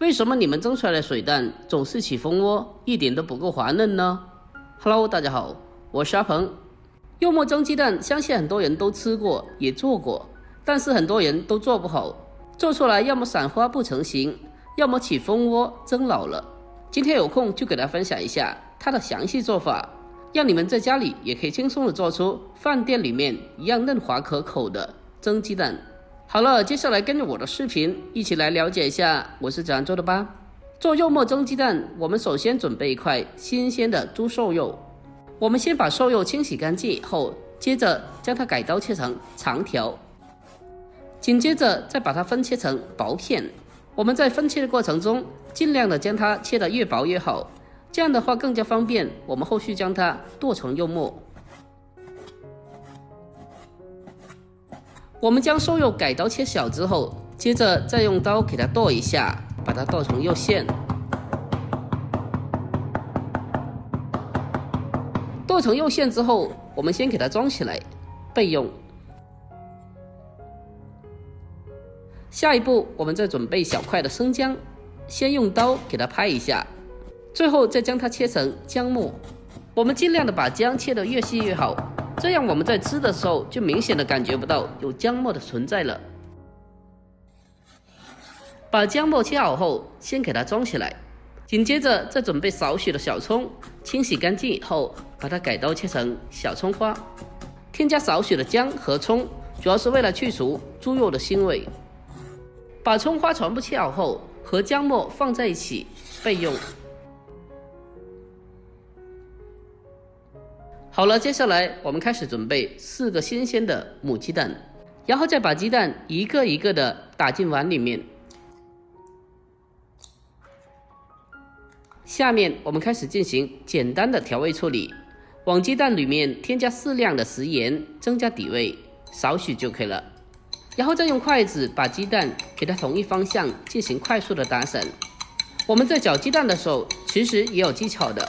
为什么你们蒸出来的水蛋总是起蜂窝，一点都不够滑嫩呢 ？Hello， 大家好，我是阿鹏。柚沫蒸鸡蛋，相信很多人都吃过，也做过，但是很多人都做不好，做出来要么散花不成形，要么起蜂窝蒸老了。今天有空就给大家分享一下它的详细做法，让你们在家里也可以轻松的做出饭店里面一样嫩滑可口的蒸鸡蛋。好了，接下来跟着我的视频一起来了解一下我是怎样做的吧。做柚沫蒸鸡蛋，我们首先准备一块新鲜的猪瘦肉。我们先把瘦肉清洗干净以后，接着将它改刀切成长条，紧接着再把它分切成薄片。我们在分切的过程中，尽量的将它切得越薄越好，这样的话更加方便我们后续将它剁成柚沫。我们将瘦肉改刀切小之后，接着再用刀给它剁一下，把它剁成肉馅。剁成肉馅之后，我们先给它装起来，备用。下一步，我们再准备小块的生姜，先用刀给它拍一下，最后再将它切成姜末。我们尽量的把姜切得越细越好，这样我们在吃的时候就明显的感觉不到有姜末的存在了。把姜末切好后，先给它装起来，紧接着再准备少许的小葱，清洗干净以后，把它改刀切成小葱花，添加少许的姜和葱，主要是为了去除猪肉的腥味。把葱花全部切好后，和姜末放在一起备用。好了，接下来我们开始准备4个新鲜的母鸡蛋，然后再把鸡蛋一个一个的打进碗里面。下面我们开始进行简单的调味处理，往鸡蛋里面添加适量的食盐，增加底味，少许就可以了。然后再用筷子把鸡蛋给它同一方向进行快速的打散。我们在搅鸡蛋的时候，其实也有技巧的。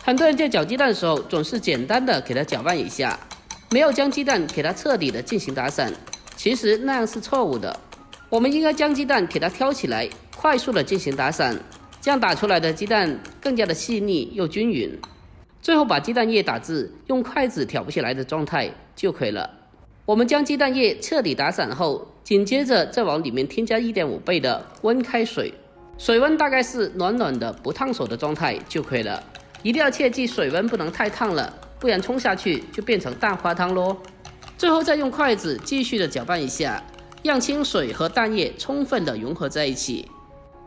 很多人在搅鸡蛋的时候，总是简单的给它搅拌一下，没有将鸡蛋给它彻底的进行打散，其实那样是错误的。我们应该将鸡蛋给它挑起来，快速的进行打散，这样打出来的鸡蛋更加的细腻又均匀。最后把鸡蛋液打至用筷子挑不起来的状态就可以了。我们将鸡蛋液彻底打散后，紧接着再往里面添加 1.5 倍的温开水，水温大概是暖暖的不烫手的状态就可以了。一定要切记水温不能太烫了，不然冲下去就变成蛋花汤咯。最后再用筷子继续的搅拌一下，让清水和蛋液充分的融合在一起。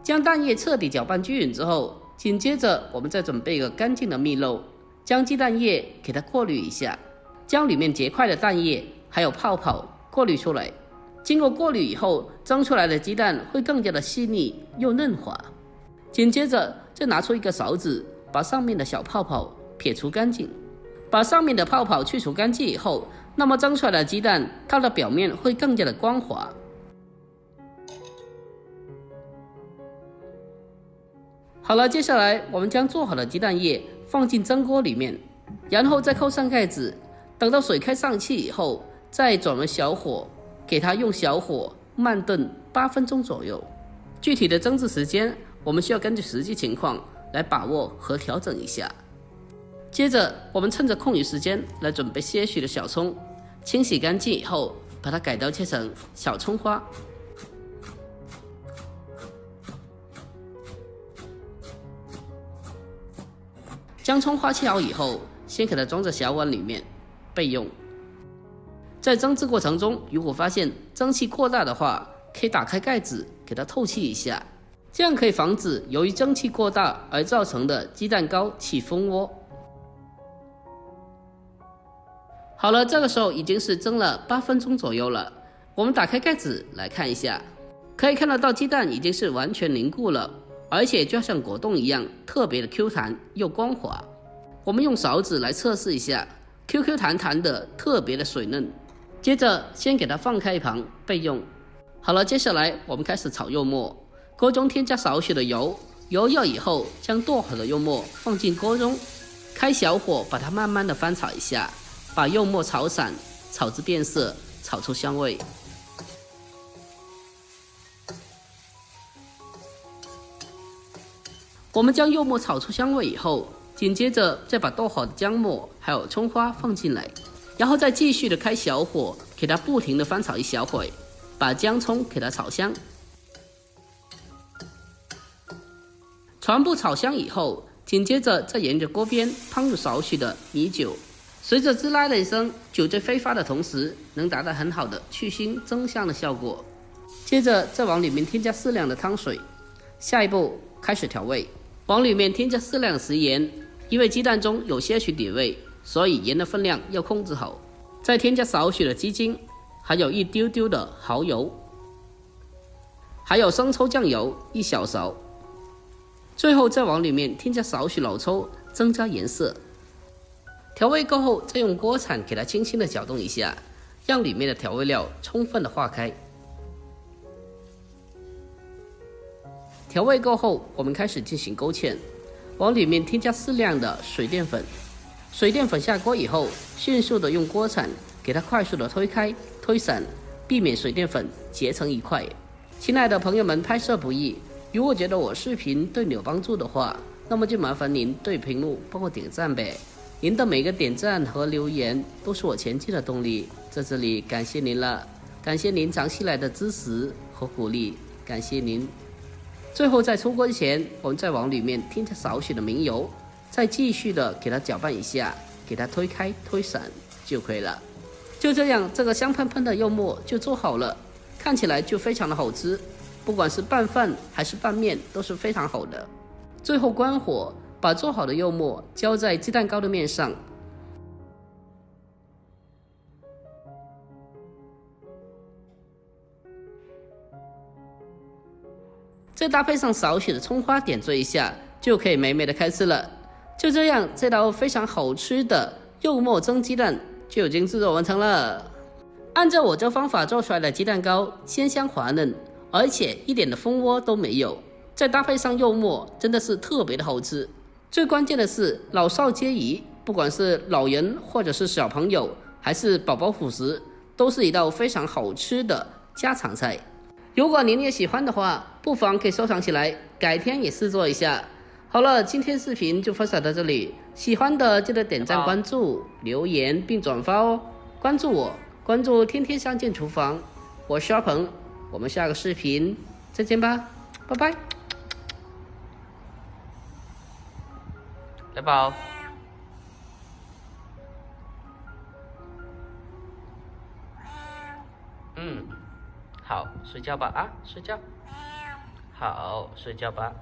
将蛋液彻底搅拌均匀之后，紧接着我们再准备一个干净的蜜漏，将鸡蛋液给它过滤一下，将里面结块的蛋液还有泡泡过滤出来。经过过滤以后，蒸出来的鸡蛋会更加的细腻又嫩滑。紧接着再拿出一个勺子，把上面的小泡泡撇除干净。把上面的泡泡去除干净以后，那么蒸出来的鸡蛋，它的表面会更加的光滑。好了，接下来我们将做好的鸡蛋液放进蒸锅里面，然后再扣上盖子，等到水开上气以后，再转为小火，给它用小火慢炖8分钟左右。具体的蒸制时间，我们需要根据实际情况来把握和调整一下。接着我们趁着空余时间来准备些许的小葱，清洗干净以后，把它改刀切成小葱花。将葱花切好以后，先给它装在小碗里面备用。在蒸制过程中，如果发现蒸汽过大的话，可以打开盖子给它透气一下，这样可以防止由于蒸汽过大而造成的鸡蛋糕起蜂窝。好了，这个时候已经是蒸了8分钟左右了。我们打开盖子来看一下，可以看得到鸡蛋已经是完全凝固了，而且就像果冻一样，特别的 Q 弹又光滑。我们用勺子来测试一下 ，QQ 弹弹的，特别的水嫩。接着先给它放开一旁备用。好了，接下来我们开始炒柚末。锅中添加少许的油，油热以后，将剁好的柚末放进锅中，开小火把它慢慢的翻炒一下，把柚末炒散，炒至变色，炒出香味。我们将柚末炒出香味以后，紧接着再把剁好的姜末还有葱花放进来，然后再继续的开小火，给它不停的翻炒一小会，把姜葱给它炒香。全部炒香以后，紧接着再沿着锅边烹入少许的米酒，随着滋啦的一声，酒醉挥发的同时，能达到很好的去腥增香的效果。接着再往里面添加适量的汤水。下一步开始调味，往里面添加适量的食盐，因为鸡蛋中有些许底味，所以盐的分量要控制好。再添加少许的鸡精，还有一丢丢的蚝油，还有生抽酱油1小勺。最后再往里面添加少许老抽，增加颜色。调味过后，再用锅铲给它轻轻的搅动一下，让里面的调味料充分的化开。调味过后，我们开始进行勾芡，往里面添加适量的水淀粉。水淀粉下锅以后，迅速的用锅铲给它快速的推开、推散，避免水淀粉结成一块。亲爱的朋友们，拍摄不易，如果觉得我视频对你有帮助的话，那么就麻烦您对屏幕帮我点赞呗。您的每个点赞和留言都是我前进的动力，在这里感谢您了，感谢您长期来的支持和鼓励，感谢您。最后在出锅前，我们再往里面添加少许的明油，再继续的给它搅拌一下，给它推开推散就可以了。就这样，这个香喷喷的柚末就做好了，看起来就非常的好吃，不管是拌饭还是拌面都是非常好的。最后关火，把做好的柚末浇在鸡蛋糕的面上，再搭配上少许的葱花点缀一下，就可以美美的开吃了。就这样，这道非常好吃的柚末蒸鸡蛋就已经制作完成了。按照我这方法做出来的鸡蛋糕，鲜香滑嫩，而且一点的蜂窝都没有，再搭配上柚末，真的是特别的好吃。最关键的是老少皆宜，不管是老人或者是小朋友，还是宝宝辅食，都是一道非常好吃的家常菜。如果您也喜欢的话，不妨可以收藏起来，改天也试做一下。好了，今天视频就分享到这里，喜欢的记得点赞、关注、留言并转发哦。关注我，关注天天相见厨房，我是阿鹏，我们下个视频再见吧，拜拜。来宝，好，睡觉吧啊，睡觉，好，睡觉吧。